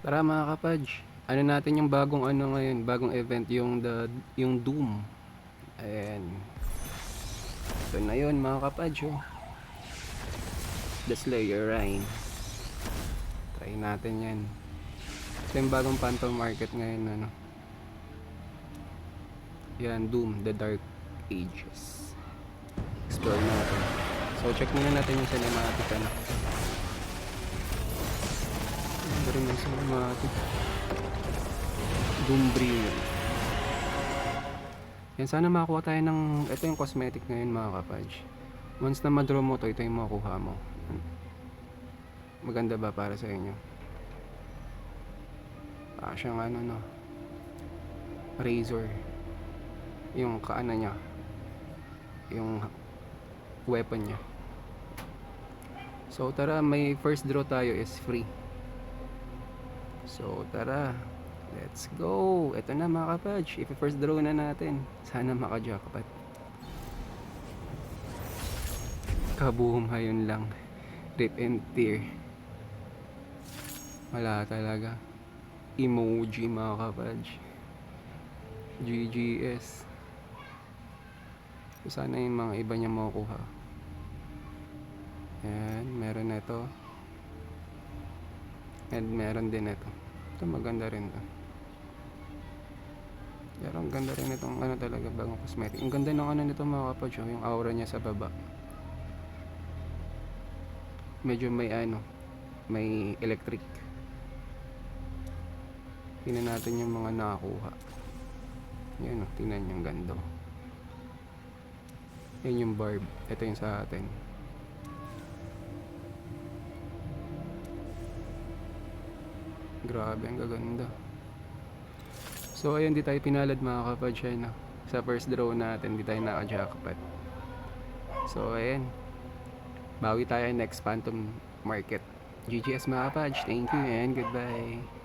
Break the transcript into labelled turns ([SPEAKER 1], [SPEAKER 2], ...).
[SPEAKER 1] Tara mga kapadge, ano natin yung bagong ano ngayon, bagong event yung Doom. Ayan. Ito na yun mga kapadge oh. The Slayer Rhine. Try natin yan. Ito yung bagong Phantom Market ngayon ano. Yan, Doom, The Dark Ages. Explore natin. So check muna natin yung cinematic ano. Ito rin yung cinematic. Doombringer. Yan, sana makakuha tayo ng, ito yung cosmetic ngayon mga kapadge. Once na ma-draw mo to, ito yung makukuha mo. Maganda ba para sa inyo? Siyang ano no, razor. Yung kaana niya, yung weapon niya. So tara, may first draw tayo is free. So tara, let's go. Ito na mga kapadge, if-first draw na natin. Sana maka-jackpot. Kaboom, hayun lang. Rip and tear. Wala talaga. Emoji mga kapadge. GGS. So, sana yung mga iba niya makukuha. Ayan, meron na ito. And meron din ito. Ito maganda rin to. Pero ang ganda rin itong ano talaga, bagong cosmetic. Ang ganda ng ano nito mga kapadge, yung aura niya sa baba. Medyo may ano, may electric. Tingnan natin yung mga nakakuha. Yan o, tingnan yung ganda. Yan yung barb. Ito yung sa atin. Grabe, ang gaganda. So ayun, di tayo pinalad mga kapadge no? Sa first draw natin, di tayo naka-jackpot. So ayan, bawi tayo next Phantom Market. GGS mga kapadge, thank you and goodbye.